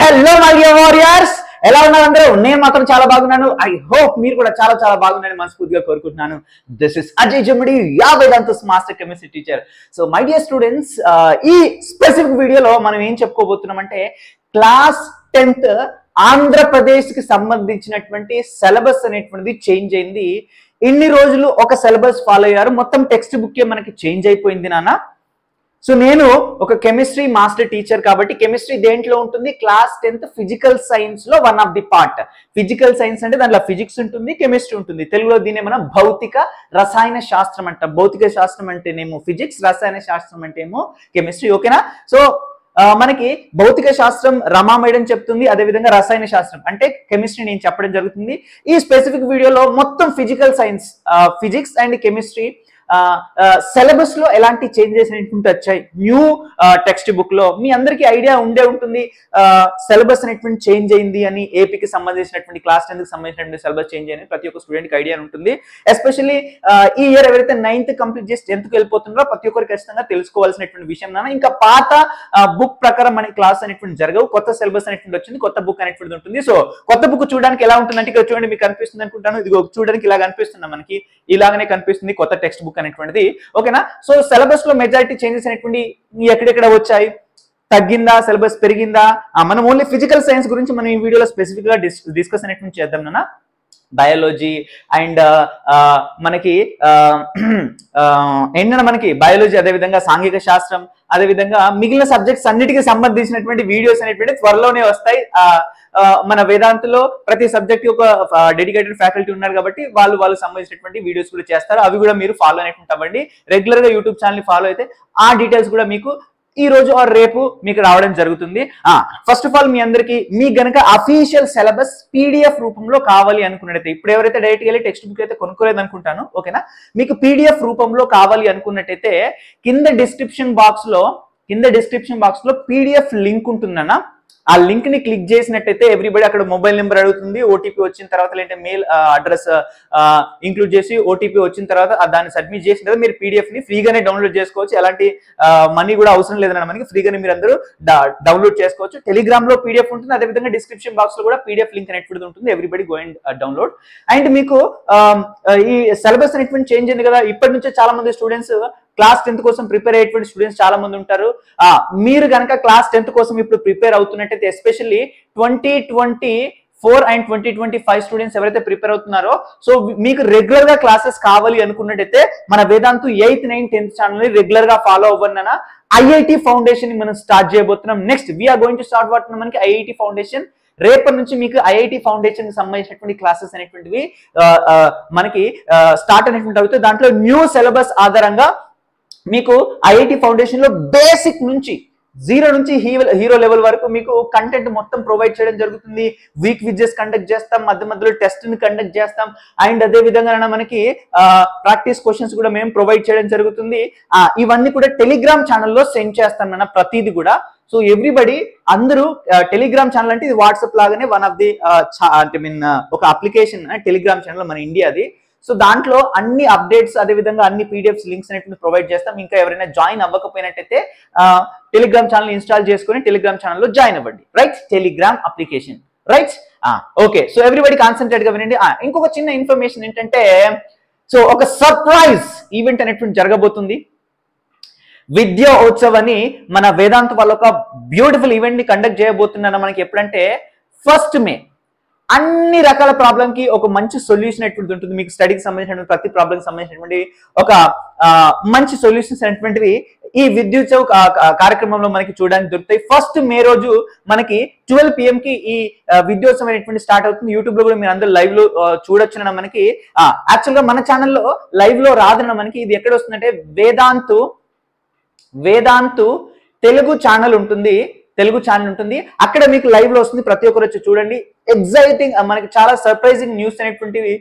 Hello my dear warriors, ఎలా ఉన్నారు అందరూ? నేను మాత్రం చాలా బాగున్నాను. ఐ హోప్ మీరు కూడా చాలా చాలా బాగున్నారని మనస్ఫూర్తిగా కోరుకుంటున్నాను. This is Ajay Jammadi, yeah Vedantu's master chemistry teacher. So my dear students, ఈ స్పెసిఫిక్ వీడియోలో మనం ఏం చెప్పుకోబోతున్నామంటే క్లాస్ 10th ఆంధ్రప్రదేశ్ కి సంబంధించినటువంటి సిలబస్ అనేటువంటిది చేంజ్ అయింది. ఇన్ని రోజులు ఒక సిలబస్ ఫాలో అయ్యారు, మొత్తం టెక్స్ట్ బుక్ మనకి చేంజ్ అయిపోయింది నాన్న. సో నేను ఒక కెమిస్ట్రీ మాస్టర్ టీచర్ కాబట్టి కెమిస్ట్రీ దేంట్లో ఉంటుంది? క్లాస్ 10th ఫిజికల్ సైన్స్ లో one of the part. Physical science అంటే దాంట్లో ఫిజిక్స్ ఉంటుంది, కెమిస్ట్రీ ఉంటుంది. తెలుగులో దీన్ని మనం భౌతిక రసాయన శాస్త్రం అంటాం. భౌతిక శాస్త్రం అంటేనేమో ఫిజిక్స్, రసాయన శాస్త్రం అంటేమో కెమిస్ట్రీ. ఓకేనా? సో మనకి భౌతిక శాస్త్రం రమా మేడం చెప్తుంది, అదేవిధంగా రసాయన శాస్త్రం అంటే కెమిస్ట్రీ నేను చెప్పడం జరుగుతుంది. ఈ స్పెసిఫిక్ వీడియోలో మొత్తం physical science, physics and chemistry syllabus లో ఎలాంటి చేంజెస్ అనేటువంటి వచ్చాయి న్యూ టెక్స్ట్ బుక్ లో. మీ అందరికీ ఐడియా ఉండే ఉంటుంది సిలబస్ అనేటువంటి చేంజ్ అయింది అని. ఏపీకి సంబంధించినటువంటి క్లాస్ 10th కి సంబంధించినటువంటి సిలబస్ చేంజ్ అయింది ప్రతి ఒక్క స్టూడెంట్ కి ఐడియా ఉంటుంది. ఎస్పెషల్లీ ఈ ఇయర్ ఎవరైతే 9th కంప్లీట్ చేసి 10th కి వెళ్ళిపోతున్నారో ప్రతి ఒక్కరికి ఖచ్చితంగా తెలుసుకోవాల్సినటువంటి విషయం నాన్న. ఇంకా పాత బుక్ ప్రకారం మనకి క్లాస్ అనేటువంటి జరగవు, కొత్త సిలబస్ అనేటువంటి వచ్చింది, కొత్త బుక్ అనేటువంటి ఉంటుంది. సో కొత్త బుక్ చూడడానికి ఎలా ఉంటుందంటే ఇక్కడ చూడండి, మీకు కనిపిస్తుంది అనుకుంటాను. ఇది చూడడానికి ఇలా కనిపిస్తుంది, మనకి ఇలాగనే కనిపిస్తుంది కొత్త టెక్స్ట్ బుక్ అనేటువంటిది. ఓకేనా? సో సిలబస్ లో మెజారిటీ చేంజెస్ అనేటువంటి ఎక్కడెక్కడ వచ్చాయి, తగ్గిందా, సిలబస్ పెరిగిందా? మనం ఓన్లీ ఫిజికల్ సైన్స్ గురించి మనం ఈ వీడియోలో స్పెసిఫిక్ గా డిస్కస్ అనేటువంటి చేద్దాం నాన్న. బయాలజీ అండ్ మనకి ఏంటంటే మనకి బయాలజీ, అదేవిధంగా సాంఘిక శాస్త్రం, అదేవిధంగా మిగిలిన సబ్జెక్ట్స్ అన్నిటికీ సంబంధించినటువంటి వీడియోస్ అనేటువంటి త్వరలోనే వస్తాయి. మన వేదాంతలో ప్రతి సబ్జెక్ట్ ఒక డెడికేటెడ్ ఫ్యాకల్టీ ఉన్నారు కాబట్టి వాళ్ళు సంబంధించినటువంటి వీడియోస్ కూడా చేస్తారు. అవి కూడా మీరు ఫాలో అనేటువంటి అవ్వండి. రెగ్యులర్ గా యూట్యూబ్ ఛానల్ ఫాలో అయితే ఆ డీటెయిల్స్ కూడా మీకు ఈ రోజు ఆర్ రేపు మీకు రావడం జరుగుతుంది. ఫస్ట్ ఆఫ్ ఆల్ మీ అందరికి మీ గనక అఫీషియల్ సిలబస్ పీడిఎఫ్ రూపంలో కావాలి అనుకున్నట్టయితే, ఇప్పుడు ఎవరైతే డైరెక్ట్ గా టెక్స్ట్ బుక్ అయితే కొనుక్కోలేదు అనుకుంటాను, ఓకేనా, మీకు పీడిఎఫ్ రూపంలో కావాలి అనుకున్నట్టయితే కింద డిస్క్రిప్షన్ బాక్స్ లో పీడిఎఫ్ లింక్ ఉంటుందన్న. ఆ లింక్ ని క్లిక్ చేసినట్టయితే ఎవ్రీబడి అక్కడ మొబైల్ నెంబర్ అడుగుతుంది, ఓటీపీ వచ్చిన తర్వాత లేదంటే మెయిల్ అడ్రస్ ఇంక్లూడ్ చేసి ఓటీపీ వచ్చిన తర్వాత దాన్ని సబ్మిట్ చేసిన తర్వాత మీరు పీడిఎఫ్ ని ఫ్రీగానే డౌన్లోడ్ చేసుకోవచ్చు. ఎలాంటి మనీ కూడా అవసరం లేదన్న, మనకి ఫ్రీగానే మీరు అందరూ డౌన్లోడ్ చేసుకోవచ్చు. టెలిగ్రామ్ లో పీడిఎఫ్ ఉంటుంది, అదేవిధంగా డిస్క్రిప్షన్ బాక్స్ లో కూడా పీడిఎఫ్ లింక్ అనేటువంటిది ఉంటుంది. Everybody go and download. And మీకు ఈ సిలబస్ అనేటువంటి చేంజ్ అయింది కదా, ఇప్పటి నుంచే చాలా మంది స్టూడెంట్స్ క్లాస్ 10th కోసం ప్రిపేర్ అయ్యేటువంటి స్టూడెంట్స్ చాలా మంది ఉంటారు. మీరు కనుక క్లాస్ 10th కోసం ఇప్పుడు ప్రిపేర్ అవుతున్నట్టయితే, ఎస్పెషల్లీ 2024 అండ్ 2025 స్టూడెంట్స్ ఎవరైతే ప్రిపేర్ అవుతున్నారో, సో మీకు రెగ్యులర్ గా క్లాసెస్ కావాలి అనుకున్నట్టయితే మన Vedantu 8th, 9th, 10th channel ని రెగ్యులర్ గా ఫాలో అవ్వన్న. ఐఐటి ఫౌండేషన్ ని మనం స్టార్ట్ చేయబోతున్నాం. Next we're going to start what మనకి ఐఐటి ఫౌండేషన్. రేపటి నుంచి మీకు ఐఐటి ఫౌండేషన్ కి సంబంధించినటువంటి క్లాసెస్ అనేటువంటివి మనకి స్టార్ట్ అనేటువంటి అవుతాయి. దాంట్లో న్యూ సిలబస్ ఆధారంగా మీకు ఐఐటి ఫౌండేషన్ లో బేసిక్ నుంచి 0 నుంచి హీరో లెవెల్ వరకు మీకు కంటెంట్ మొత్తం ప్రొవైడ్ చేయడం జరుగుతుంది. వీక్ విజెస్ కండక్ట్ చేస్తాం, మధ్య మధ్యలో టెస్ట్ ని కండక్ట్ చేస్తాం, అండ్ అదే విధంగా మనకి ప్రాక్టీస్ క్వశ్చన్స్ కూడా మేము ప్రొవైడ్ చేయడం జరుగుతుంది. ఇవన్నీ కూడా టెలిగ్రామ్ ఛానల్లో సెండ్ చేస్తాం అన్న ప్రతిదీ కూడా. సో ఎవ్రీబడి అందరూ టెలిగ్రామ్ ఛానల్ అంటే ఇది వాట్సాప్ లాగానే వన్ ఆఫ్ ది ఒక అప్లికేషన్ టెలిగ్రామ్ ఛానల్ మన ఇండియాది. సో దాంట్లో అన్ని అప్డేట్స్, అదేవిధంగా అన్ని పీడిఎఫ్స్ లింక్స్ అనేటువంటి ప్రొవైడ్ చేస్తాం. ఇంకా ఎవరైనా జాయిన్ అవ్వకపోయినట్టయితే టెలిగ్రామ్ ఛానల్ ఇన్స్టాల్ చేసుకుని టెలిగ్రామ్ ఛానల్లో జాయిన్ అవ్వండి. Right? Telegram application. Right? Okay. So everybody concentrate గా వినండి. ఇంకొక చిన్న ఇన్ఫర్మేషన్ ఏంటంటే, సో ఒక సర్ప్రైజ్ ఈవెంట్ అనేటువంటి జరగబోతుంది. విద్యా ఉత్సవ్ అని మన వేదాంత వాళ్ళ ఒక బ్యూటిఫుల్ ఈవెంట్ ని కండక్ట్ చేయబోతున్నా. మనకి ఎప్పుడంటే 1st May. అన్ని రకాల ప్రాబ్లం కి ఒక మంచి సొల్యూషన్ అనేటువంటి ఉంటుంది. మీకు స్టడీకి సంబంధించినటువంటి ప్రతి ప్రాబ్లం కి సంబంధించినటువంటి ఒక మంచి సొల్యూషన్స్ అనేటువంటివి ఈ విద్యోత్సవ్ కార్యక్రమంలో మనకి చూడడానికి దొరుకుతాయి. 1st May రోజు మనకి 12 PM కి ఈ విద్యోత్సవం అనేటువంటి స్టార్ట్ అవుతుంది. యూట్యూబ్ లో కూడా మీరు అందరూ లైవ్ లో చూడొచ్చున. మనకి యాక్చువల్ గా మన ఛానల్లో లైవ్ లో రాదన్న, మనకి ఇది ఎక్కడ వస్తుందంటే వేదాంతు తెలుగు ఛానల్ ఉంటుంది. అక్కడ మీకు లైవ్ లో వస్తుంది. ప్రతి ఒక్కరు వచ్చి చూడండి. ఎగ్జైటింగ్, మనకి చాలా సర్ప్రైజింగ్ న్యూస్ అనేటువంటివి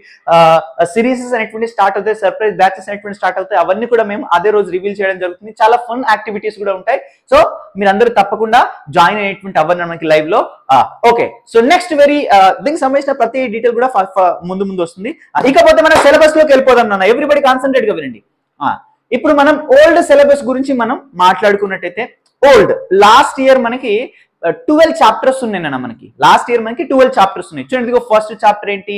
సిరీసెస్ అనేటువంటి స్టార్ట్ అవుతాయి, సర్ప్రైజ్ బ్యాచెస్ అనేటువంటి స్టార్ట్ అవుతాయి. అవన్నీ కూడా మేము అదే రోజు రివీల్ చేయడం జరుగుతుంది. చాలా ఫన్ యాక్టివిటీస్ కూడా ఉంటాయి. సో మీరు అందరూ తప్పకుండా జాయిన్ అయ్యేటువంటి అవ్వండి మనకి లైవ్ లో. ఓకే. సో నెక్స్ట్ దీనికి సంబంధించిన ప్రతి డీటెయిల్ కూడా ముందు వస్తుంది. ఇకపోతే మన సిలబస్ లోకి వెళ్ళిపోదాం నాన్న. ఎవ్రీబడి కాన్సన్ట్రేట్ గా వినండి. ఇప్పుడు మనం ఓల్డ్ సిలబస్ గురించి మనం మాట్లాడుకున్నట్టయితే, ఓల్డ్ లాస్ట్ ఇయర్ మనకి 12 చాప్టర్స్ ఉన్నాయి మనకి. లాస్ట్ ఇయర్ మనకి 12 చాప్టర్స్ ఉన్నాయి. చూడండి ఇదిగో ఫస్ట్ చాప్టర్ ఏంటి,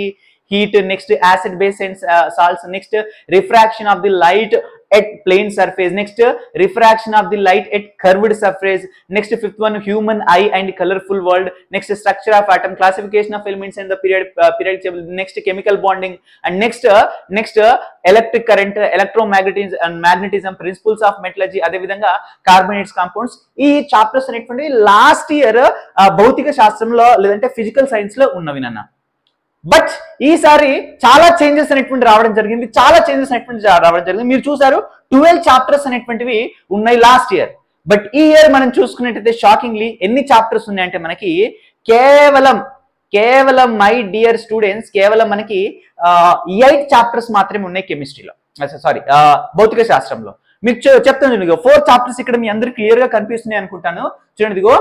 heat, next acid base and salts, next refraction of the light at plane surface, next refraction of the light at curved surface, next fifth one human eye and colorful world, next structure of atom, classification of elements and the periodic table, next chemical bonding, and next electric current, electromagnetism and magnetism, principles of metallurgy, అదే విధంగా carbonates compounds. ఈ chapters అనేటువంటి last year భౌతిక శాస్త్రంలో లేదంటే physical science లో ఉన్నవి నాన్న. బట్ ఈసారి చాలా చేంజెస్ అనేటువంటి రావడం జరిగింది, మీరు చూసారు 12 చాప్టర్స్ అనేటువంటివి ఉన్నాయి లాస్ట్ ఇయర్. బట్ ఈ ఇయర్ మనం చూసుకున్నట్టయితే షాకింగ్లీ ఎన్ని చాప్టర్స్ ఉన్నాయంటే మనకి కేవలం మై డియర్ స్టూడెంట్స్ కేవలం మనకి 8 చాప్టర్స్ మాత్రమే ఉన్నాయి కెమిస్ట్రీలో, సారీ భౌతిక శాస్త్రంలో. మీకు చెప్తాను చూడండి, 4 చాప్టర్స్ ఇక్కడ మీ అందరికి క్లియర్ గా కనిపిస్తున్నాయి అనుకుంటాను. చూడండి ఇదిగో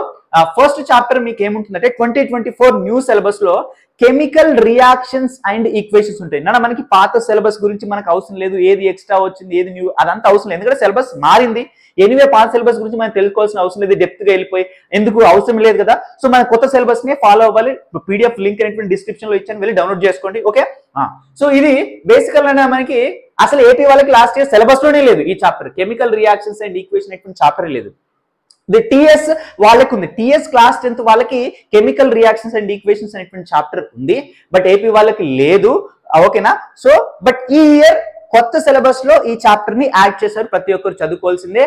ఫస్ట్ చాప్టర్ మీకు ఏముంటుందంటే 2024 న్యూ సిలబస్ లో కెమికల్ రియాక్షన్స్ అండ్ ఈక్వేషన్స్ ఉంటాయి. మనకి పాత సిలబస్ గురించి మనకు అవసరం లేదు, ఏది ఎక్స్ట్రా వచ్చింది ఏది న్యూ అదంతా అవసరం లేదు, ఎందుకంటే సిలబస్ మారింది. ఎనివే పాత సిలబస్ గురించి మనం తెలుసుకోవాల్సిన అవసరం లేదు, డెప్త్ గా వెళ్ళిపోయి ఎందుకు అవసరం లేదు కదా. సో మన కొత్త సిలబస్ ని ఫాలో అవ్వాలి. పీడిఎఫ్ లింక్ అనేటువంటి డిస్క్రిప్షన్ లో ఇచ్చాను, వెళ్ళి డౌన్లోడ్ చేసుకోండి. ఓకే, సో ఇది బేసికల్ గా మనకి అసలు ఏపీ వాళ్ళకి లాస్ట్ ఇయర్ సిలబస్ లోనే లేదు ఈ chapter, chemical reactions and equation అనేటువంటి చాప్టర్ లేదు. టిఎస్ వాళ్ళకి ఉంది, టిఎస్ క్లాస్ 10th వాళ్ళకి కెమికల్ రియాక్షన్స్ అండ్ ఈక్వేషన్స్ అనేటువంటి చాప్టర్ ఉంది, బట్ ఏపీ వాళ్ళకి లేదు. ఓకేనా, సో బట్ ఈ ఇయర్ కొత్త సిలబస్ లో ఈ చాప్టర్ ని యాడ్ చేశారు, ప్రతి ఒక్కరు చదువుకోవాల్సిందే.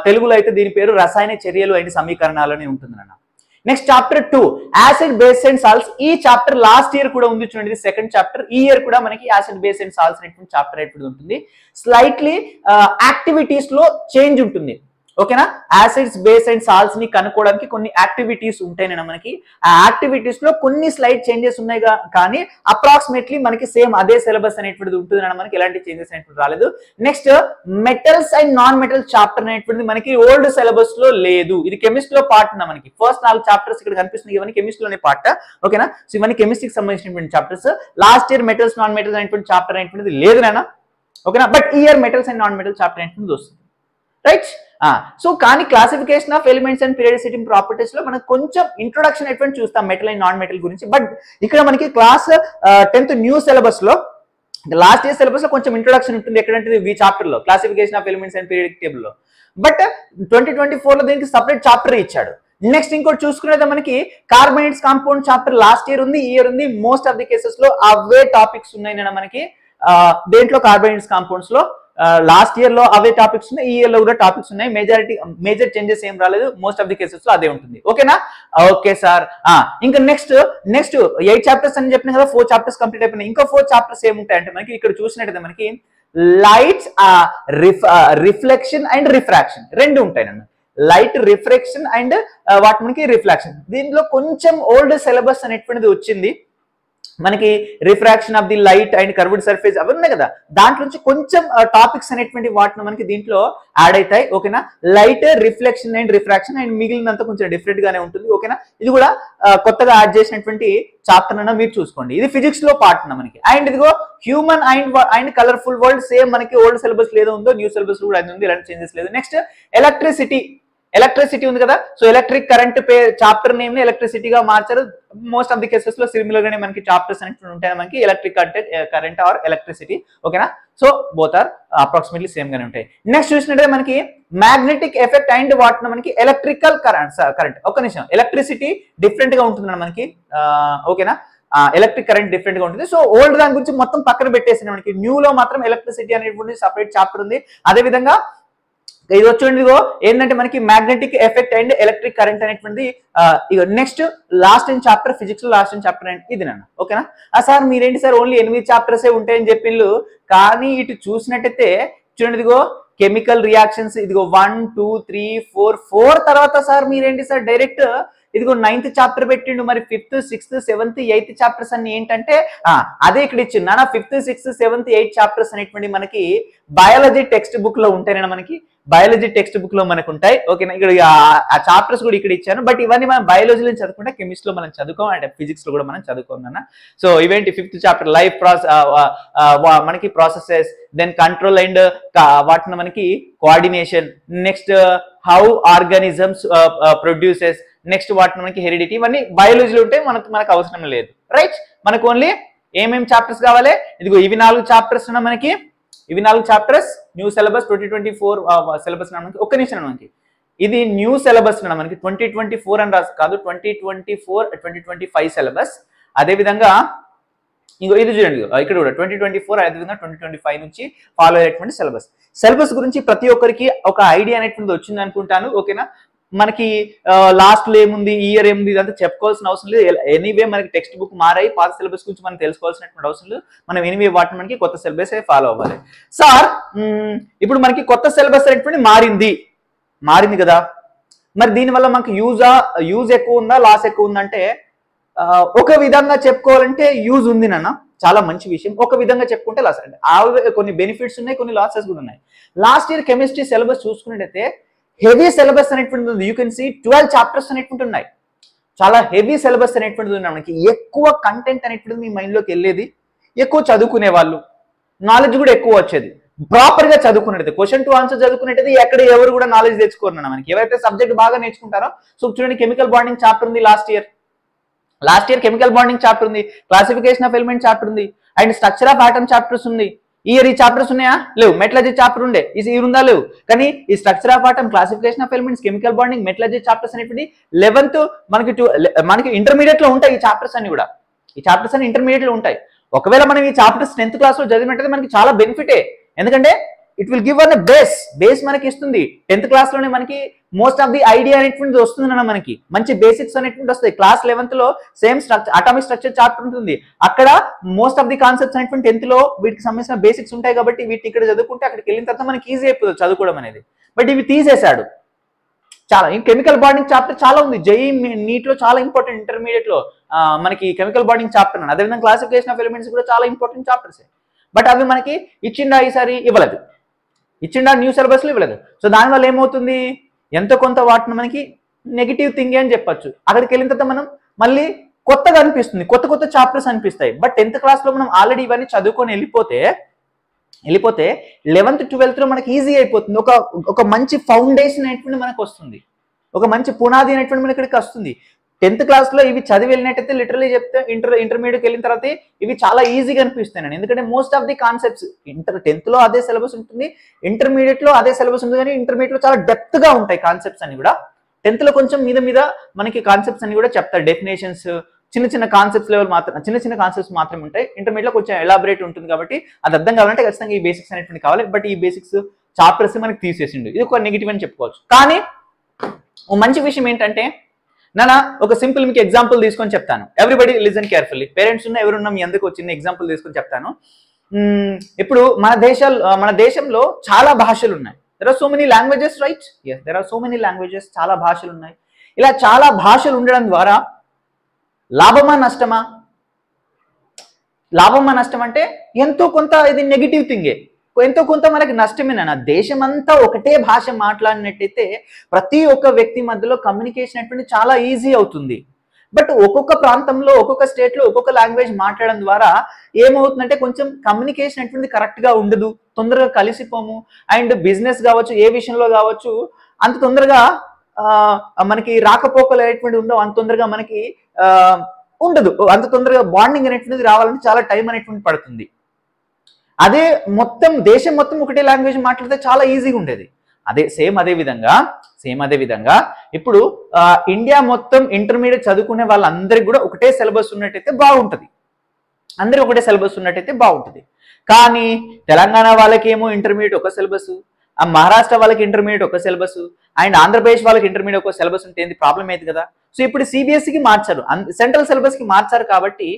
తెలుగులో అయితే దీని పేరు రసాయన చర్యలు అండ్ సమీకరణాలని ఉంటుంది అన్న. Next chapter 2 acid base and salts. ఈ చాప్టర్ లాస్ట్ ఇయర్ కూడా ఉంది, చూడండి సెకండ్ చాప్టర్. ఈ ఇయర్ కూడా మనకి యాసిడ్ బేస్ అండ్ సాల్ట్స్ అనేటువంటి చాప్టర్ అనేటువంటి ఉంటుంది. స్లైట్లీ యాక్టివిటీస్ లో చేంజ్ ఉంటుంది. ఓకేనా, యాసిడ్స్ బేస్ అండ్ సాల్ట్స్ ని కనుక్కోవడానికి కొన్ని యాక్టివిటీస్ ఉంటాయి మనకి. ఆ యాక్టివిటీస్ లో కొన్ని స్లైట్ చేంజెస్ ఉన్నాయి, కానీ అప్రాక్సిమేట్లీ మనకి సేమ్ అదే సిలబస్ అనేటువంటిది ఉంటుంది, మనకి ఎలాంటి చేంజెస్ అనేటువంటి రాలేదు. Next metals and non metal chapter అనేటువంటిది మనకి ఓల్డ్ సిలబస్ లో లేదు, ఇది కెమిస్ట్రీ లో పార్ట్ ఉన్న మనకి. ఫస్ట్ 4 చాప్టర్స్ ఇక్కడ కనిపిస్తుంది, ఇవన్నీ కెమిస్ట్రీలోనే పార్ట్. ఓకేనా, సో ఇవన్నీ కెమిస్ట్రీకి సంబంధించినటువంటి chapters. Last year metals non metals అనేటువంటి చాప్టర్ అనేటువంటిది లేదు నాన్న. ఓకేనా, బట్ ఈ year metals and non metal chapter అనేటువంటిది వస్తుంది, రైట్. సో కానీ classification of elements and periodicity properties లో మనం కొంచెం ఇంట్రొడక్షన్ ఎటువంటి చూస్తాం మెటల్ అండ్ నాన్ మెటల్ గురించి. బట్ ఇక్కడ మనకి క్లాస్ 10th న్యూ సిలబస్ లో లాస్ట్ ఇయర్ సిలబస్ లో కొంచెం ఇంట్రొడక్షన్ ఉంటుంది, ఎక్కడంటే ఈ చాప్టర్ లో classification of elements and periodic table లో. బట్ 2024 లో దీనికి సపరేట్ చాప్టర్ ఇచ్చాడు. నెక్స్ట్ ఇంకోటి చూసుకునేది మనకి carbonates compound chapter last year ఉంది, ఈ ఇయర్ ఉంది. మోస్ట్ ఆఫ్ ది కేసెస్ లో అవే టాపిక్స్ ఉన్నాయి మనకి దేంట్లో కార్బోనేట్స్ కాంపౌండ్స్ లో. లాస్ట్ ఇయర్ లో అవే టాపిక్స్ ఉన్నాయి, ఈ ఇయర్ లో కూడా టాపిక్స్ ఉన్నాయి. మేజర్ చేంజెస్ ఏం రాలేదు, మోస్ట్ ఆఫ్ ది కేసెస్ లో అదే ఉంటుంది. ఓకేనా, ఓకే సార్. ఇంకా నెక్స్ట్ 8 చాప్టర్స్ అని చెప్పిన కదా, 4 చాప్టర్స్ కంప్లీట్ అయిపోయినాయి. ఇంకా 4 చాప్టర్స్ ఏముంటాయంటే మనకి ఇక్కడ చూసినట్టయితే మనకి లైట్ రిఫ్లెక్షన్ అండ్ రిఫ్రాక్షన్ రెండు ఉంటాయి నన్ను. లైట్ రిఫ్రాక్షన్ అండ్ వాటి మనకి రిఫ్లెక్షన్. దీంట్లో కొంచెం ఓల్డ్ సిలబస్ అనేటువంటిది వచ్చింది మనకి. Refraction of the light and curved surface అవి ఉన్నాయి కదా, దాంట్లో నుంచి కొంచెం టాపిక్స్ అనేటువంటి వాటిని మనకి దీంట్లో యాడ్ అవుతాయి. ఓకేనా, light reflection and refraction and మిగిలినంతా కొంచెం డిఫరెంట్ గానే ఉంటుంది. ఓకేనా, ఇది కూడా కొత్తగా యాడ్ చేసినటువంటి చాప్టర్ అన్న మీరు చూసుకోండి, ఇది ఫిజిక్స్ లో పార్ట్ అన్న మనకి. అండ్ ఇదిగో human and colourful world, same మనకి ఓల్డ్ సిలబస్ లేదో ఉందో న్యూ సిలబస్ కూడా అది ఉంది, ఎలాంటి చేంజెస్ లేదు. నెక్స్ట్ ఎలక్ట్రిసిటీ ఉంది కదా, so electric current chapter name ని ఎలక్ట్రిసిటీగా మార్చారు. మోస్ట్ ఆఫ్ ది కేసెస్ లో సిమిలర్ గానే మనకి చాప్టర్స్ అనేవి ఉంటాయి మనకి, ఎలక్ట్రిక్ కరెంట్ ఆర్ ఎలక్ట్రిసిటీ. ఓకేనా, so both are approximately same గానే ఉంటాయి. నెక్స్ట్ చూసినట్టే మనకి మ్యాగ్నెటిక్ ఎఫెక్ట్ అండ్ వాటిని మనకి ఎలక్ట్రికల్ కరెంట్. ఒక నిమిషం, ఎలక్ట్రిసిటీ డిఫరెంట్ గా ఉంటుంది మనకి. ఓకేనా, ఎలక్ట్రిక్ కరెంట్ డిఫరెంట్ గా ఉంటుంది. సో ఓల్డ్ దాని గురించి మొత్తం పక్కన పెట్టేసి మనకి న్యూ లో మాత్రం ఎలక్ట్రిసిటీ అనేటువంటి సపరేట్ చాప్టర్ ఉంది. అదే విధంగా ఇది వచ్చేందుకో ఏంటంటే మనకి magnetic effect and electric current అనేటువంటి next last in chapter physics లో లాస్ట్ ఇన్ చాప్టర్ ఇది నన్ను. ఓకేనా, సార్ మీరేంటి సార్ ఓన్లీ 8 చాప్టర్సే ఉంటాయని చెప్పిండ్రు, కానీ ఇటు చూసినట్టయితే చూడండి ఇదిగో కెమికల్ రియాక్షన్స్ ఇదిగో 1 2 3 4 తర్వాత సార్ మీరేంటి సార్ డైరెక్ట్ ఇదిగో 9th చాప్టర్ పెట్టిండు, మరి 5th 6th 7th 8th chapters అన్ని ఏంటంటే అదే ఇక్కడ ఇచ్చింది నాన్న. 5th 6th 7th 8th chapters అనేటువంటి మనకి బయాలజీ టెక్స్ట్ బుక్ లో ఉంటాయి, మనకి బయాలజీ టెక్స్ట్ బుక్ లో మనకు ఉంటాయి. ఓకేనా, ఇక్కడ ఆ చాప్టర్స్ కూడా ఇక్కడ ఇచ్చాను, బట్ ఇవన్నీ మనం బయాలజీలో చదువుకుంటే కెమిస్ట్రీ లో మనం చదువుకోం, అండ్ ఫిజిక్స్ లో కూడా మనం చదువుకోం. సో ఇవేంటి 5th చాప్టర్ లైఫ్ మనకి ప్రాసెసెస్, దెన్ కంట్రోల్ అండ్ వాటిని మనకి coordination, next how organisms produces, next వాటి మనకి హెరిడిటీ, ఇవన్నీ బయాలజీలో ఉంటే మనకు అవసరం లేదు, రైట్. మనకు ఓన్లీ ఏమేమి చాప్టర్స్ కావాలి, ఇదిగో ఇవి 4 చాప్టర్స్ ఉన్నా మనకి, ఇవి 4 చాప్టర్స్ న్యూ సిలబస్ 2024 సిలబస్ మనకి. ఒక్క నిమిషం మనకి ఇది న్యూ సిలబస్ మనకి 2024 అని రాసి కాదు, 2024-2025 సిలబస్. అదేవిధంగా ఇంకో ఇది చూడండి, ఇక్కడ కూడా 2024, అదేవిధంగా 2025 నుంచి ఫాలో అయ్యేటువంటి సిలబస్ గురించి ప్రతి ఒక్కరికి ఒక ఐడియా అనేటువంటిది వచ్చింది అనుకుంటాను, ఓకేనా. మనకి లాస్ట్ లో ఏముంది, ఇయర్ ఏముంది, ఇదంతా చెప్పుకోవాల్సిన అవసరం లేదు. ఎనీవే మనకి టెక్స్ట్ బుక్ మారాయి, పాత సిలబస్ గురించి మనం తెలుసుకోవాల్సినటువంటి అవసరం లేదు. మనం ఎనీవే వాటిని మనకి కొత్త సిలబస్ ఫాలో అవ్వాలి. సార్ ఇప్పుడు మనకి కొత్త సిలబస్ అనేటువంటి మారింది కదా, మరి దీనివల్ల మనకి యూజ్ ఎక్కువ ఉందా, లాస్ ఎక్కువ ఉందంటే ఒక విధంగా చెప్పుకోవాలంటే యూజ్ ఉంది నాన్న, చాలా మంచి విషయం. ఒక విధంగా చెప్పుకుంటే లాస్ అంటే కొన్ని బెనిఫిట్స్ ఉన్నాయి, కొన్ని లాసెస్ కూడా ఉన్నాయి. లాస్ట్ ఇయర్ కెమిస్ట్రీ సిలబస్ చూసుకున్నట్టయితే హెవీ సిలబస్ అనేటువంటిది ఉంది. యూ కెన్ సీ 12 చాప్టర్స్ అనేటువంటి ఉన్నాయి. చాలా హెవీ సిలబస్ అనేటువంటిది ఉన్నాయి. మనకి ఎక్కువ కంటెంట్ అనేటువంటిది మీ మైండ్లోకి వెళ్ళేది, ఎక్కువ చదువుకునే వాళ్ళు, నాలెడ్జ్ కూడా ఎక్కువ వచ్చేది. ప్రాపర్ గా చదువుకున్నట్టయితే, క్వశ్చన్ టు ఆన్సర్ చదువుకున్నట్టయితే ఎక్కడ ఎవరు కూడా నాలెడ్జ్ తెచ్చుకోరు మనకి. ఎవరైతే సబ్జెక్ట్ బాగా నేర్చుకుంటారో, సో చూడండి కెమికల్ బాండింగ్ చాప్టర్ ఉంది last year chemical bonding chapter ఉంది, క్లాసిఫికేషన్ ఆఫ్ ఎలిమెంట్ చాప్టర్ ఉంది, and structure of atom chapters ఉంది. ఈ చాప్టర్స్ ఉన్నాయా? లేవు. మెటలర్జీ చాప్టర్ ఉండే, ఇది ఉందా? లేవు. కానీ ఈ structure of atom, classification of elements, chemical bonding, metallurgy chapters అనేటువంటి 11th మనకి ఇంటర్మీడియట్ లో ఉంటాయి. ఈ చాప్టర్స్ అన్ని కూడా, ఈ చాప్టర్స్ అన్ని ఇంటర్మీడియట్ లో ఉంటాయి. ఒకవేళ మనం ఈ చాప్టర్స్ 10th క్లాస్ లో చదివినట్టయితే మనకి చాలా బెనిఫిటే, ఎందుకంటే it will give an base మనకి ఇస్తుంది. 10th క్లాస్ లోనే మనకి మోస్ట్ ఆఫ్ ది ఐడియా అనేటువంటిది వస్తుందన్న, మనకి మంచి బేసిక్స్ అనేటువంటి వస్తాయి. క్లాస్ 11th లో సేమ్ అటామిక్ స్ట్రక్చర్ చాప్టర్ ఉంటుంది, అక్కడ మోస్ట్ ఆఫ్ ది కాన్సెప్ట్స్ అనేటువంటి 10th లో వీటికి సంబంధించిన బేసిక్స్ ఉంటాయి. కాబట్టి వీటిని ఇక్కడ చదువుకుంటే అక్కడికి వెళ్ళిన తర్వాత మనకి ఈజీ అయిపోతుంది చదువుకోవడం అనేది. బట్ ఇవి తీసేశాడు చాలా. ఈ కెమికల్ బాండింగ్ చాప్టర్ చాలా ఉంది, జేఈ నీట్ లో చాలా ఇంపార్టెంట్. ఇంటర్మీడియట్ లో మనకి కెమికల్ బాండింగ్ చాప్టర్, అదేవిధంగా క్లాసిఫికేషన్ ఆఫ్ ఎలిమెంట్స్ కూడా చాలా ఇంపార్టెంట్ చాప్టర్స్. బట్ అవి మనకి ఇచ్చిండా ఈసారి? ఇవ్వలేదు. ఇచ్చిండా న్యూ సిలబస్ లో? ఇవ్వలేదు. సో దానివల్ల ఏమవుతుంది, ఎంతో కొంత వాటిని మనకి నెగిటివ్ థింగ్ అని చెప్పొచ్చు. అక్కడికి వెళ్ళిన తర్వాత మనం మళ్ళీ కొత్తగా అనిపిస్తుంది, కొత్త చాప్టర్స్ అనిపిస్తాయి. బట్ 10th క్లాస్ లో మనం ఆల్రెడీ ఇవన్నీ చదువుకొని వెళ్ళిపోతే 11th 12th లో మనకి ఈజీ అయిపోతుంది. ఒక మంచి ఫౌండేషన్ అనేటువంటి మనకు వస్తుంది, ఒక మంచి పునాది అనేటువంటి మనకి ఇక్కడికి వస్తుంది. 10th క్లాస్ లో ఇవి చదివి వెళ్ళినట్టయితే లిటరలీ చెప్తే ఇంటర్మీడియట్ వెళ్ళిన తర్వాత ఇవి చాలా ఈజీగా అనిపిస్తాయి. ఎందుకంటే most of the concepts 10th లో అదే సిలబస్ ఉంటుంది, ఇంటర్మీడియట్ లో అదే సిలబస్ ఉంటుంది, కానీ ఇంటర్మీడియట్ లో చాలా డెప్త్ గా ఉంటాయి కాన్సెప్ట్స్ అన్ని కూడా. 10th లో కొంచెం మీద మనకి కాన్సెప్ట్స్ అన్ని కూడా చెప్తారు, డెఫినేషన్స్, చిన్న కాన్సెప్ట్స్ లెవెల్ మాత్రం, చిన్న కాన్సెప్ట్స్ మాత్రమే ఉంటాయి. ఇంటర్మీడియట్ లో కొంచెం ఎలాబరేట్ ఉంటుంది కాబట్టి అది అర్థం కావాలంటే ఖచ్చితంగా ఈ బేసిక్స్ అనేటువంటి కావాలి. బట్ ఈ బేసిక్స్ చాప్టర్స్ మనకి తీసేసిండు, ఇది ఒక నెగిటివ్ అని చెప్పుకోవచ్చు. కానీ ఒక మంచి విషయం ఏంటంటే నానా, ఒక సింపుల్ మీకు ఎగ్జాంపుల్ తీసుకొని చెప్తాను. Everybody listen carefully. పేరెంట్స్ ఉన్న ఎవరున్నా మీ అందరికి వచ్చిన ఎగ్జాంపుల్ తీసుకొని చెప్తాను. ఇప్పుడు మన దేశంలో చాలా భాషలు ఉన్నాయి. There are so many languages, right? yes, there are so many languages. చాలా భాషలు ఉన్నాయి. ఇలా చాలా భాషలు ఉండడం ద్వారా లాభమా నష్టమా? లాభమా నష్టం అంటే ఎంతో కొంత ఇది నెగిటివ్ థింగే, ఎంతో కొంత మనకి నష్టమేనా. దేశం అంతా ఒకటే భాష మాట్లాడినట్టయితే ప్రతి ఒక్క వ్యక్తి మధ్యలో కమ్యూనికేషన్ అనేటువంటి చాలా ఈజీ అవుతుంది. బట్ ఒక్కొక్క ప్రాంతంలో, ఒక్కొక్క స్టేట్ లో ఒక్కొక్క లాంగ్వేజ్ మాట్లాడడం ద్వారా ఏమవుతుందంటే కొంచెం కమ్యూనికేషన్ అనేటువంటి కరెక్ట్ గా ఉండదు, తొందరగా కలిసిపోము. అండ్ బిజినెస్ కావచ్చు, ఏ విషయంలో కావచ్చు, అంత తొందరగా మనకి రాకపోకలు అనేటువంటి ఉండవు, అంత తొందరగా మనకి ఉండదు, అంత తొందరగా బాండింగ్ అనేటువంటిది రావాలంటే చాలా టైం అనేటువంటి పడుతుంది. అదే దేశం మొత్తం ఒకటే లాంగ్వేజ్ మాట్లాడితే చాలా ఈజీగా ఉండేది. అదే విధంగా ఇప్పుడు ఇండియా మొత్తం ఇంటర్మీడియట్ చదువుకునే వాళ్ళందరికీ కూడా ఒకటే సిలబస్ ఉన్నట్టయితే బాగుంటుంది, అందరూ ఒకటే సిలబస్ ఉన్నట్టయితే బాగుంటుంది. కానీ తెలంగాణ వాళ్ళకేమో ఇంటర్మీడియట్ ఒక సిలబస్, మహారాష్ట్ర వాళ్ళకి ఇంటర్మీడియట్ ఒక సిలబస్, అండ్ ఆంధ్రప్రదేశ్ వాళ్ళకి ఇంటర్మీడియట్ ఒక సిలబస్ ఉంటే ఏంది ప్రాబ్లం అయితే కదా. సో ఇప్పుడు సిబిఎస్ఈకి మార్చారు, సెంట్రల్ సిలబస్ కి మార్చారు కాబట్టి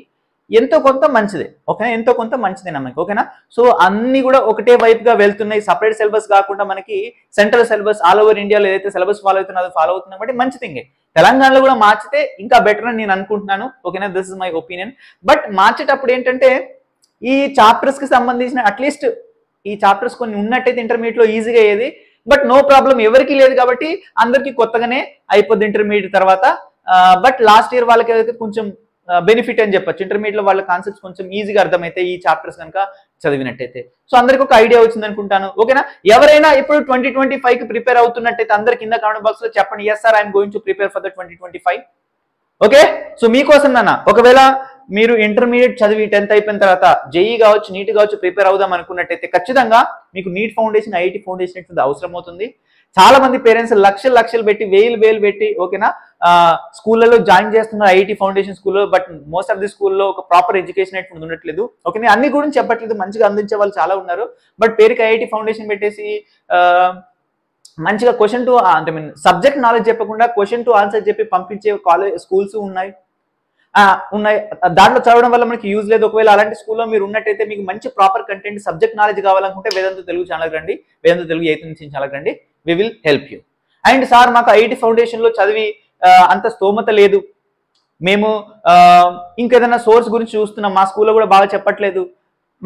ఎంతో కొంత మంచిదే, ఓకేనా? ఎంతో కొంత మంచిదే మనకి, ఓకేనా? సో అన్ని కూడా ఒకటే వైపుగా వెళ్తున్నాయి, సపరేట్ సిలబస్ కాకుండా మనకి సెంట్రల్ సిలబస్ ఆల్ ఓవర్ ఇండియాలో ఏదైతే సిలబస్ ఫాలో అవుతుందో ఫాలో అవుతుంది కాబట్టి మంచి థింగే. తెలంగాణలో కూడా మార్చితే ఇంకా బెటర్ అని నేను అనుకుంటున్నాను, ఓకేనా? This is my opinion. But మార్చేటప్పుడు ఏంటంటే ఈ చాప్టర్స్ కి సంబంధించిన అట్లీస్ట్ ఈ చాప్టర్స్ కొన్ని ఉన్నట్టయితే ఇంటర్మీడియట్ లో ఈజీగా అయ్యేది. బట్ నో ప్రాబ్లం, ఎవరికి లేదు కాబట్టి అందరికి కొత్తగానే అయిపోద్ది ఇంటర్మీడియట్ తర్వాత. బట్ లాస్ట్ ఇయర్ వాళ్ళకి కొంచెం బెనిఫిట్ అని చెప్పొచ్చు. ఇంటర్మీడియట్ లో వాళ్ళ కాన్సెప్ట్స్ కొంచెం ఈజీగా అర్థమైతే ఈ చాప్టర్స్ కనుక చదివినట్టయితే. సో అందరికి ఒక ఐడియా వచ్చింది అనుకుంటాను. ఓకేనా? ఎవరైనా ఇప్పుడు 2025 కి ప్రిపేర్ అవుతున్నట్టయితే అందరి కింద కామెంట్ బాక్స్ లో చెప్పండి, yes sir I am going to prepare for the 2025. Okay, so మీకోసం నాన్న, ఒకవేళ మీరు ఇంటర్మీడియట్ చదివి 10th అయిపోయిన తర్వాత జేఈ కావచ్చు, నీట్ కావచ్చు ప్రిపేర్ అవుదాం అనుకున్నట్టయితే ఖచ్చితంగా మీకు నీట్ ఫౌండేషన్, ఐఐటి ఫౌండేషన్ అవసరం అవుతుంది. చాలా మంది పేరెంట్స్ లక్షలు పెట్టి వేలు పెట్టి ఓకేనా స్కూళ్ళలో జాయిన్ చేస్తున్నారు ఐఐటి ఫౌండేషన్ స్కూల్లో. బట్ మోస్ట్ ఆఫ్ ది స్కూల్లో ఒక ప్రాపర్ ఎడ్యుకేషన్ అయితే ఉండట్లేదు. ఓకే, నేను అన్ని గురించి చెప్పట్లేదు, మంచిగా అందించే వాళ్ళు చాలా ఉన్నారు. బట్ పేరుకి ఐఐటి ఫౌండేషన్ పెట్టేసి మంచిగా క్వశ్చన్ టు అంటే మీన్ సబ్జెక్ట్ నాలెడ్జ్ చెప్పకుండా క్వశ్చన్ టు ఆన్సర్ చెప్పి పంపించే స్కూల్స్ ఉన్నాయి. దాంట్లో చదవడం వల్ల మనకి యూజ్ లేదు. ఒకవేళ అలాంటి స్కూల్లో మీరు ఉన్నట్టయితే మీకు మంచి ప్రాపర్ కంటెంట్, సబ్జెక్ట్ నాలెడ్జ్ కావాలనుకుంటే వేదాంత తెలుగు ఛానల్ రండి, వేదాంత తెలుగు 8th నుంచి ఛానల్ రండి, we will help you. And sir మాకు ఐఐటి ఫౌండేషన్ లో చదివి అంత స్తోమత లేదు, మేము ఇంకేదైనా సోర్స్ గురించి చూస్తున్నాం, మా స్కూల్లో కూడా బాగా చెప్పట్లేదు,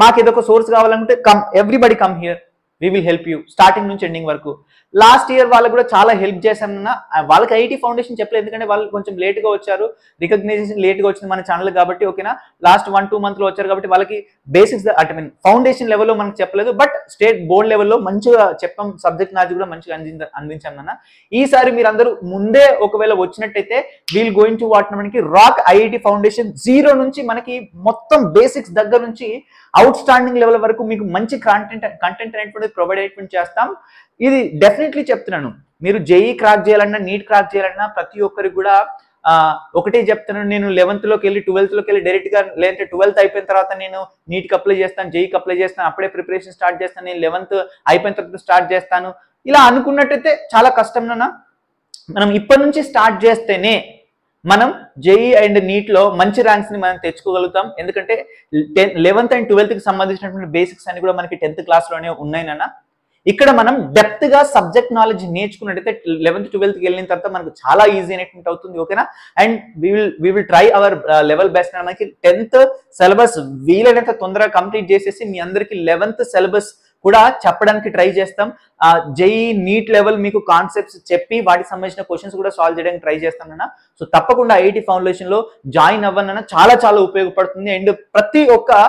మాకు ఏదొక సోర్స్ కావాలనుకుంటే come, everybody come here, we will help you starting నుంచి ఎండింగ్ వరకు. లాస్ట్ ఇయర్ వాళ్ళకు కూడా చాలా హెల్ప్ చేశామన్నా, వాళ్ళకి ఐఐటి ఫౌండేషన్ చెప్పలేదు ఎందుకంటే వాళ్ళు కొంచెం లేట్గా వచ్చారు, రికగ్నైజేషన్ లేట్గా వచ్చింది మన ఛానల్ కాబట్టి. ఓకేనా, లాస్ట్ 1-2 months లో వచ్చారు కాబట్టి వాళ్ళకి బేసిక్స్ అంటే మీన్ ఫౌండేషన్ లెవెల్లో మనకు చెప్పలేదు, బట్ స్టేట్ బోర్డ్ లెవెల్లో మంచిగా చెప్పాం, సబ్జెక్ట్ నాలెడ్జ్ కూడా మంచిగా అందించాం నాన్న. ఈసారి మీరు అందరూ ముందే ఒకవేళ వచ్చినట్టయితే వీల్ గోయింగ్ టు వాట్ మనకి రాక్ ఐఐటి ఫౌండేషన్ 0 నుంచి మనకి మొత్తం బేసిక్స్ దగ్గర నుంచి అవుట్ స్టాండింగ్ లెవెల్ వరకు మీకు మంచి కంటెంట్ అనేటువంటిది ప్రొవైడ్ అయ్యేటువంటి చేస్తాం. ఇది డెఫినెట్లీ చెప్తున్నాను, మీరు జేఈ క్రాక్ చేయాలన్నా, నీట్ క్రాక్ చేయాలన్నా ప్రతి ఒక్కరికి కూడా ఒకటే చెప్తున్నాను. నేను 11th లోకి వెళ్ళి 12th లోకి వెళ్ళి డైరెక్ట్ గా, లేదంటే 12th అయిపోయిన తర్వాత నేను నీట్కి అప్లై చేస్తాను, జేఈకి అప్లై చేస్తాను, అప్పుడే ప్రిపరేషన్ స్టార్ట్ చేస్తాను, నేను 11th అయిపోయిన తర్వాత స్టార్ట్ చేస్తాను, ఇలా అనుకున్నట్టయితే చాలా కష్టం నాన్న. మనం ఇప్పటి నుంచి స్టార్ట్ చేస్తేనే మనం జేఈ అండ్ నీట్ లో మంచి ర్యాంక్స్ ని మనం తెచ్చుకోగలుగుతాం. ఎందుకంటే 11th and 12th కి సంబంధించినటువంటి బేసిక్స్ అన్ని కూడా మనకి 10th క్లాస్ లోనే ఉన్నాయి నాన్న. ఇక్కడ మనం డెప్త్ గా సబ్జెక్ట్ నాలెడ్జ్ నేర్చుకున్నట్టయితే 11th 12th కి వెళ్ళిన తర్వాత మనకు చాలా ఈజీ అనేటువంటి అవుతుంది. ఓకేనా, and we will try our level best. మనకి 10th సిలబస్ వీలైనంత తొందరగా కంప్లీట్ చేసేసి మీ అందరికి 11th సిలబస్ కూడా చెప్పడానికి ట్రై చేస్తాం. జేఈ నీట్ లెవెల్ మీకు కాన్సెప్ట్స్ చెప్పి వాటికి సంబంధించిన క్వశ్చన్స్ కూడా సాల్వ్ చేయడానికి ట్రై చేస్తానన్నా. సో తప్పకుండా ఐఐటి ఫౌండేషన్ లో జాయిన్ అవ్వనన్నా చాలా ఉపయోగపడుతుంది. అండ్ ప్రతి ఒక్క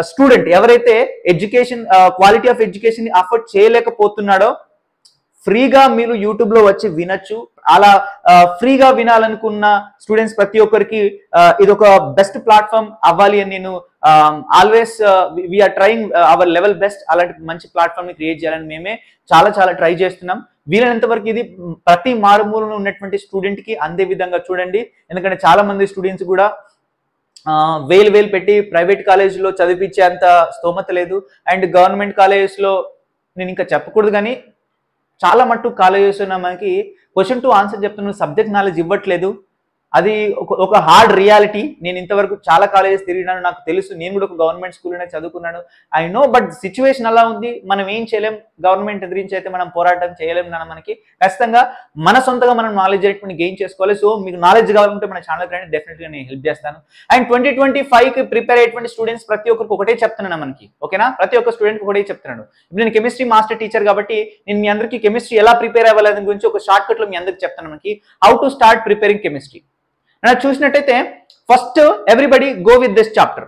స్టూడెంట్ ఎవరైతే ఎడ్యుకేషన్ క్వాలిటీ ఆఫ్ ఎడ్యుకేషన్ ని అఫోర్డ్ చేయలేకపోతున్నాడో ఫ్రీగా మీరు యూట్యూబ్ లో వచ్చి వినొచ్చు. అలా ఫ్రీగా వినాలనుకున్న స్టూడెంట్స్ ప్రతి ఒక్కరికి ఇది ఒక బెస్ట్ ప్లాట్ఫామ్ అవ్వాలి అని నేను always we're trying our level best. అలాంటి మంచి ప్లాట్ఫామ్ ని క్రియేట్ చేయాలని మేమే చాలా ట్రై చేస్తున్నాం. వీలైనంత వరకు ఇది ప్రతి మారుమూలలో ఉన్నటువంటి స్టూడెంట్ కి అందే విధంగా చూడండి. ఎందుకంటే చాలా మంది స్టూడెంట్స్ కూడా వేలు పెట్టి ప్రైవేట్ కాలేజ్ లో చదివించే అంత స్తోమత లేదు. అండ్ గవర్నమెంట్ కాలేజెస్ లో నేను ఇంకా చెప్పకూడదు కానీ చాలా మట్టు కాలేజెస్ మనకి క్వశ్చన్ టు ఆన్సర్ చెప్తున్న సబ్జెక్ట్ నాలెడ్జ్ ఇవ్వట్లేదు. అది ఒక హార్డ్ రియాలిటీ. నేను ఇంతవరకు చాలా కాలేజెస్ తిరిగినాను, నాకు తెలుసు. నేను కూడా ఒక గవర్నమెంట్ స్కూల్లోనే చదువుకున్నాను, ఐ నో. బట్ సిచ్యువేషన్ అలా ఉంది, మనం ఏం చేయలేం. గవర్నమెంట్ ఎదిరించి అయితే మనం పోరాటం చేయలేం నాన్న. మనకి ఖచ్చితంగా మన సొంతగా మనం నాలెడ్జ్ అనేటువంటి గెయిన్ చేసుకోవాలి. సో మీకు నాలెడ్జ్ కావాలంటే మన ఛానల్ రండి, డెఫినెట్గా నేను హెల్ప్ చేస్తాను. అండ్ 2025 కి ప్రిపేర్ అయ్యేటువంటి స్టూడెంట్స్ ప్రతి ఒక్కరికి ఒకటే చెప్తున్నాను మనకి. ఓకేనా, ప్రతి ఒక్క స్టూడెంట్ ఒకటే చెప్తున్నాను. ఇప్పుడు నేను కెమిస్ట్రీ మాస్టర్ టీచర్ కాబట్టి నేను మీ అందరికీ కెమిస్ట్రీ ఎలా ప్రిపేర్ అవ్వాలి దాని గురించి ఒక షార్ట్ కట్ లో మీ అందరికి చెప్తాను. మనకి how to start preparing chemistry చూసినట్టయితే first everybody go with this chapter,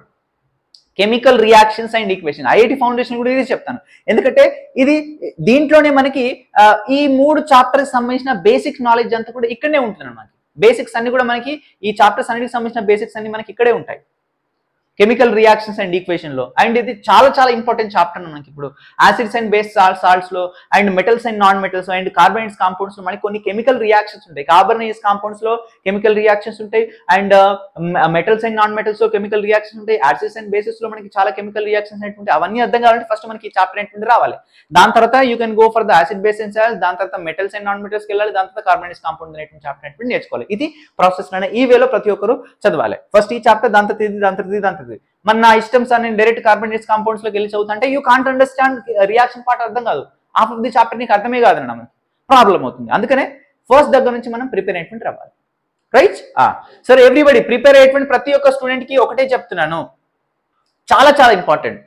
chemical reactions and equation. IIT foundation కూడా ఇది చెప్తాను, ఎందుకంటే ఇది దీంట్లోనే మనకి ఈ 3 చాప్టర్కి సంబంధించిన బేసిక్ నాలెడ్జ్ అంతా కూడా ఇక్కడనే ఉంటుంది అన్నమాట. బేసిక్స్ అన్ని కూడా మనకి ఈ చాప్టర్స్ అన్నిటికి సంబంధించిన బేసిక్స్ అన్ని మనకి ఇక్కడే ఉంటాయి కెమికల్ రియాక్షన్స్ అండ్ ఈక్వేషన్ లో. అండ్ ఇది చాలా ఇంపార్టెంట్ చాప్టర్ మనకి. ఇప్పుడు యాసిడ్స్ అండ్ బేస్ సాల్ట్స్ లో and metals and non metals and carbonise compounds లో మనకి కొన్ని కెమికల్ రియాక్షన్స్ ఉంటాయి. కార్బనైజ్ కాంపౌండ్స్ లో కెమికల్ రియాక్షన్స్ ఉంటాయి, and metals and non metals లో కెమికల్ రియాక్షన్స్ ఉంటాయి, యాసిడ్స్ అండ్ బేసెస్ లో మనకి చాలా కెమికల్ రియాక్షన్స్ అనేటువంటి అవన్నీ అర్థం కావాలంటే ఫస్ట్ మనకి ఈ చాప్టర్ ఏంటంటే రావాలి. దాని తర్వాత you can go for the acid base and salts, దాని తర్వాత మెటల్స్ అండ్ నాన్ మెటల్స్కి వెళ్ళాలి, దాని తర్వాత కార్బనైజ్ కాంపౌండ్ అనేటువంటి చాప్టర్ అనేటువంటి నేర్చుకోవాలి. ఇది ప్రాసెస్ లోనే ఈ వేలో ప్రతి ఒక్కరు చదవాలి. ఫస్ట్ ఈ చాప్టర్, దాని తర్వాత మన నా ఇష్టం సార్ నేను డైరెక్ట్ కార్బనైజ్ కాంపౌండ్స్ లోకి వెళ్ళి చదువుతుంటే you can't understand reaction part అర్థం కాదు. హాఫ్ ఆఫ్ ది చాప్టర్ నీకు అర్థమే కాదన్న మనకి ప్రాబ్లం అవుతుంది. అందుకనే ఫస్ట్ దగ్గర నుంచి మనం ప్రిపేర్ అయ్యేటువంటి రావాలి. రైట్ సరే, ఎవ్రీబడి ప్రిపేర్ అయ్యేటువంటి ప్రతి ఒక్క స్టూడెంట్ కి ఒకటే చెప్తున్నాను, చాలా ఇంపార్టెంట్.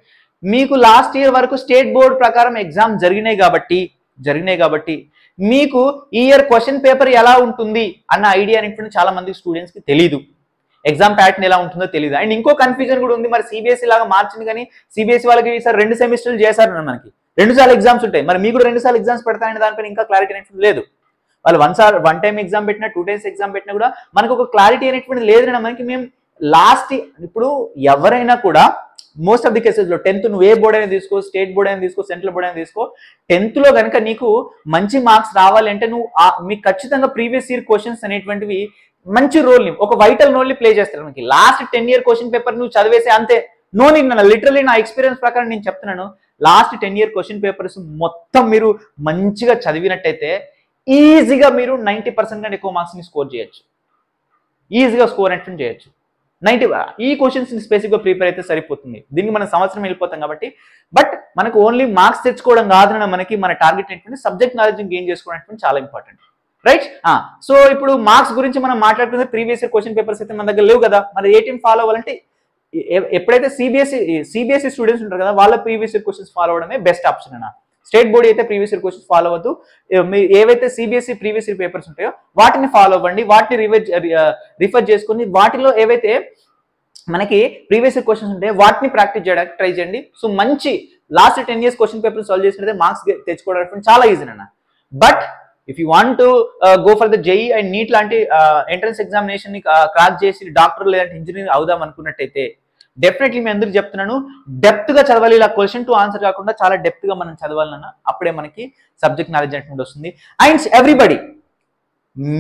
మీకు లాస్ట్ ఇయర్ వరకు స్టేట్ బోర్డ్ ప్రకారం ఎగ్జామ్ జరిగినాయి కాబట్టి మీకు ఈ ఇయర్ క్వశ్చన్ పేపర్ ఎలా ఉంటుంది అన్న ఐడియా అనేటువంటి చాలా మంది స్టూడెంట్స్ కి తెలీదు. ఎగ్జామ్ ప్యాటర్న్ ఎలా ఉంటుందో తెలియదు. అండ్ ఇంకో కన్ఫ్యూజన్ కూడా ఉంది, మరి సిబిఎస్ఈ లాగా మార్చింది కానీ సిబిఎస్ఈ వాళ్ళకి ఈసారి 2 సెమిస్టర్లు చేశారు, మనకి 2 సార్లు ఎగ్జామ్స్ ఉంటాయి. మరి మీకు కూడా 2 సార్లు ఎగ్జామ్స్ పెడతాయని దానిపైన ఇంకా క్లారిటీ అనేటువంటి లేదు. వాళ్ళు 1 టైం ఎగ్జామ్ పెట్టినా 2 టైమ్స్ ఎగ్జామ్ పెట్టినా కూడా మనకు ఒక క్లారిటీ అనేటువంటి లేదన్నా మనకి. మేము లాస్ట్ ఇప్పుడు ఎవరైనా కూడా మోస్ట్ ఆఫ్ ది కేసెస్ లో 10th నువ్వు ఏ బోర్డ్ అయినా తీసుకో, స్టేట్ బోర్డ్ అయినా తీసుకో, సెంట్రల్ బోర్డ్ అయినా తీసుకో, 10th లో కనుక నీకు మంచి మార్క్స్ రావాలి అంటే నువ్వు మీకు ఖచ్చితంగా ప్రీవియస్ ఇయర్ క్వశ్చన్స్ అనేటువంటివి మంచి రోల్ ని, ఒక వైటల్ రోల్ ని ప్లే చేస్తారు. మనకి లాస్ట్ 10 year క్వశ్చన్ పేపర్ నువ్వు చదివేసే అంతే. నో నేను లిటరలీ నా ఎక్స్పీరియన్స్ ప్రకారం నేను చెప్తున్నాను, లాస్ట్ 10 year క్వశ్చన్ పేపర్స్ మొత్తం మీరు మంచిగా చదివినట్టయితే ఈజీగా మీరు 90% కంటే ఎక్కువ మార్క్స్ ని స్కోర్ చేయొచ్చు, ఈజీగా స్కోర్ అనేటువంటి చేయొచ్చు. 90 ఈ క్వశ్చన్స్ స్పెసిఫిక్గా ప్రిపేర్ అయితే సరిపోతుంది. దీనికి మనం సంవత్సరం వెళ్ళిపోతాం కాబట్టి. బట్ మనకు ఓన్లీ మార్క్స్ తెచ్చుకోవడం కాదన్న మనకి మన టార్గెట్ ఏంటంటే సబ్జెక్ట్ నాలెడ్జ్ గెయిన్ చేసుకోవడం చాలా ఇంపార్టెంట్, రైట్? సో ఇప్పుడు మార్క్స్ గురించి మనం మాట్లాడుకుంటే ప్రీవియస్ ఇయర్ క్వశ్చన్ పేపర్స్ అయితే మన దగ్గర లేవు కదా, మరి ఏ టీం ఫాలో అవ్వాలంటే ఎప్పుడైతే సిబిఎస్ఈ స్టూడెంట్స్ ఉంటారు కదా వాళ్ళ ప్రీవియస్ ఇయర్ క్వశ్చన్స్ ఫాలో అవడమే బెస్ట్ ఆప్షన్ అన్న. స్టేట్ బోర్డ్ అయితే ప్రీవియస్ ఇయర్ క్వశ్చన్స్ ఫాలో అవ్వద్దు. ఏవైతే సిబిఎస్ఈ ప్రీవియస్ ఇయర్ పేపర్స్ ఉంటాయో వాటిని ఫాలో అవ్వండి, వాటిని రిఫర్ చేసుకుని వాటిలో ఏవైతే మనకి ప్రీవియస్ ఇయర్ క్వశ్చన్స్ ఉంటాయో వాటిని ప్రాక్టీస్ చేయడానికి ట్రై చేయండి. సో మంచి last 10 years question paper solve చేసినట్టే మార్క్స్ తెచ్చుకోవడానికి చాలా ఈజీ అన్న. But if you want to go for the JEE and NEET లాంటి ఎంట్రన్స్ ఎగ్జామినేషన్ ని క్రాక్ చేసి డాక్టర్ లేదంటే ఇంజనీర్ అవుదాం అనుకున్నట్టయితే డెఫినెట్లీ మీ అందరికి చెప్తున్నాను, డెప్త్ గా చదవాలి. ఇలా క్వశ్చన్ టు ఆన్సర్ కాకుండా చాలా డెప్త్ గా మనం చదవాలన్నా అప్పుడే మనకి సబ్జెక్ట్ నాలెడ్జ్ అనేటువంటి వస్తుంది. అండ్ ఎవ్రీబడి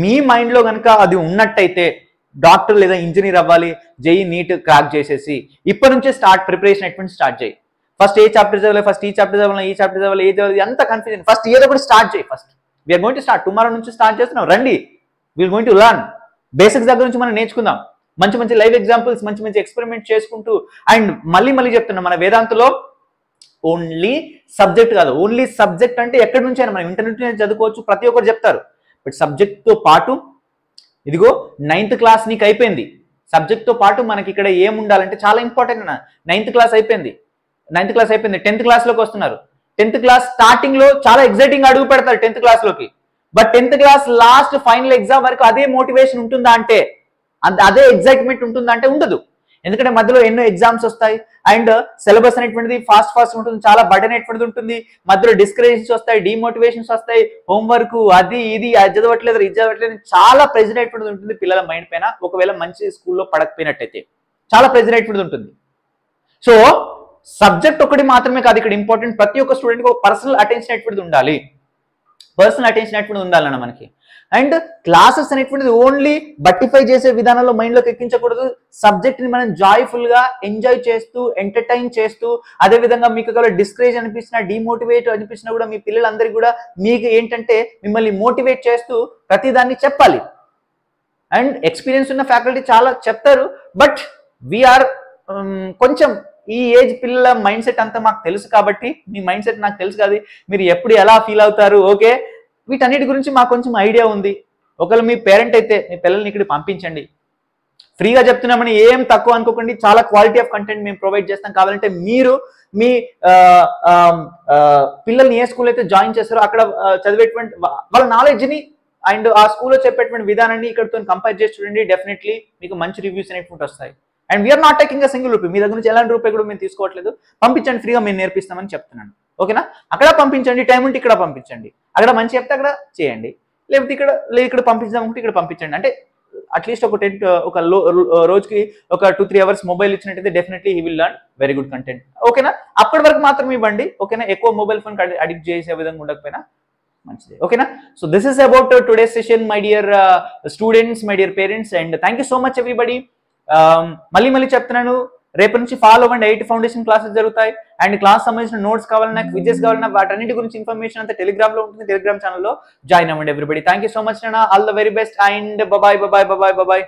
మీ మైండ్ లో కనుక అది ఉన్నట్టయితే డాక్టర్ లేదా ఇంజనీర్ అవ్వాలి, జేఈ నీట్ క్రాక్ చేసేసి ఇప్పటి నుంచే ప్రిపరేషన్ అనేటువంటి స్టార్ట్ చేయి. ఫస్ట్ ఏ చాప్టర్ చదవాలి, ఫస్ట్ ఈ చాప్టర్ చదవాలి, ఈ చాప్టర్ చదవాలి, ఏ చదవాలి, అంత కన్ఫ్యూజన్. ఫస్ట్ ఏదో ఒకటి స్టార్ట్ చేయి. First we're going to start tomorrow నుంచి స్టార్ట్ చేస్తున్నాం, రండి. We're going to learn basics దగ్గర నుంచి మనం నేర్చుకుందాం. మంచి మంచి లైవ్ ఎగ్జాంపుల్స్, మంచి మంచి ఎక్స్పెరిమెంట్ చేసుకుంటూ. అండ్ మళ్ళీ చెప్తున్నా, మన వేదాంతలో ఓన్లీ సబ్జెక్ట్ కాదు, ఓన్లీ సబ్జెక్ట్ అంటే ఎక్కడి నుంచి అయినా మనం ఇంటర్నెట్ నుంచి చదువుకోవచ్చు, ప్రతి ఒక్కరు చెప్తారు. బట్ సబ్జెక్ట్ తో పాటు ఇదిగో 9th క్లాస్ నీకు అయిపోయింది, సబ్జెక్ట్ తో పాటు మనకి ఇక్కడ ఏం ఉండాలంటే చాలా ఇంపార్టెంట్ అన్న. 9th క్లాస్ అయిపోయింది, 10th క్లాస్ లోకి వస్తున్నారు. 10th క్లాస్ స్టార్టింగ్ లో చాలా ఎక్సైటింగ్ అడుగు పెడతారు 10th క్లాస్ లోకి. But 10th class last final exam వరకు అదే మోటివేషన్ ఉంటుందా అంటే, అదే ఎగ్జైట్మెంట్ ఉంటుందా అంటే ఉండదు. ఎందుకంటే మధ్యలో ఎన్నో ఎగ్జామ్స్ వస్తాయి అండ్ సిలబస్ అనేటువంటిది ఫాస్ట్ ఉంటుంది, చాలా బర్డెన్ అనేటువంటిది ఉంటుంది. మధ్యలో డిస్కరేషన్స్ వస్తాయి, డిమోటివేషన్స్ వస్తాయి, హోంవర్క్ అది ఇది చదవట్లేదు, ఇది చదవట్లేదు, చాలా ప్రెజర్ అనేటువంటిది ఉంటుంది పిల్లల మైండ్ పైన. ఒకవేళ మంచి స్కూల్లో పడకపోయినట్టయితే చాలా ప్రెజర్ అనేటువంటిది ఉంటుంది. సో సబ్జెక్ట్ ఒకటి మాత్రమే కాదు ఇక్కడ ఇంపార్టెంట్, ప్రతి ఒక్క స్టూడెంట్ కి ఒక పర్సనల్ అటెన్షన్ అనేటువంటిది ఉండాలి, పర్సనల్ అటెన్షన్ అనేటువంటిది ఉండాలన్న మనకి. అండ్ క్లాసెస్ అనేటువంటిది ఓన్లీ బట్టిఫై చేసే విధానంలో మైండ్లోకి ఎక్కించకూడదు. సబ్జెక్ట్ ని మనం జాయ్ఫుల్ గా ఎంజాయ్ చేస్తూ, ఎంటర్టైన్ చేస్తూ, అదే విధంగా మీకు ఒకవేళ డిస్కరేజ్ అనిపించినా, డిమోటివేట్ అనిపించినా కూడా మీ పిల్లలందరికీ కూడా మీకు ఏంటంటే మిమ్మల్ని మోటివేట్ చేస్తూ ప్రతిదాన్ని చెప్పాలి. అండ్ ఎక్స్పీరియన్స్ ఉన్న ఫ్యాకల్టీ చాలా చెప్తారు, బట్ వీఆర్ కొంచెం ఈ ఏజ్ పిల్లల మైండ్ సెట్ అంతా మాకు తెలుసు కాబట్టి, మీ మైండ్ సెట్ నాకు తెలుసు కాదు, మీరు ఎప్పుడు ఎలా ఫీల్ అవుతారు, ఓకే, వీటన్నిటి గురించి మాకు కొంచెం ఐడియా ఉంది. ఒకవేళ మీ పేరెంట్ అయితే మీ పిల్లల్ని ఇక్కడ పంపించండి, ఫ్రీగా చెప్తున్నామని ఏం తక్కువ అనుకోకండి, చాలా క్వాలిటీ ఆఫ్ కంటెంట్ మేము ప్రొవైడ్ చేస్తాం. కావాలంటే మీరు మీ పిల్లల్ని ఏ స్కూల్ అయితే జాయిన్ చేస్తారో అక్కడ చదివేటువంటి వాళ్ళ నాలెడ్జ్ని అండ్ ఆ స్కూల్లో చెప్పేటువంటి విధానాన్ని ఇక్కడతో కంపేర్ చేసి చూడండి, డెఫినెట్లీ మీకు మంచి రివ్యూస్ అనేటువంటి వస్తాయి. And we're not taking a single rupee, మీ దగ్గర నుంచి ఎలాంటి రూపాయి కూడా మేము తీసుకోవట్లేదు, పంపించండి, ఫ్రీగా మేము నేర్పిస్తామని చెప్తున్నాను. ఓకేనా? అక్కడ పంపించండి, టైం ఉంటే ఇక్కడ పంపించండి, అక్కడ మంచి చెప్తే అక్కడ చేయండి, లేకపోతే ఇక్కడ పంపించాం అనుకుంటే ఇక్కడ పంపించండి. అంటే అట్లీస్ట్ ఒక రోజుకి ఒక 2-3 hours మొబైల్ ఇచ్చినట్టయితే definitely he will learn very good content. ఓకేనా? అప్పటి వరకు మాత్రం ఇవ్వండి, ఓకేనా? ఎక్కువ మొబైల్ ఫోన్ అడిక్ట్ చేసే విధంగా ఉండకపోయినా మంచిది. ఓకేనా? So this is about today's session my dear students, my dear parents, and thank you so much everybody. మళ్ళీ చెప్తున్నాను, రేపటి నుంచి ఫాలో అవ్వండి, 8 ఫౌండేషన్ క్లాసెస్ జరుగుతాయి. అండ్ క్లాస్ సంబంధించిన నోట్స్ కావాలన్నా, క్విజెస్ కావాలన్నా, వాటన్నిటి గురించి ఇన్ఫర్మేషన్ అంతా టెలిగ్రామ్ లో ఉంటుంది, టెలిగ్రామ్ ఛానల్లో జాయిన్ అవ్వండి everybody. Thank you so much నాన్న, all the very best and bye.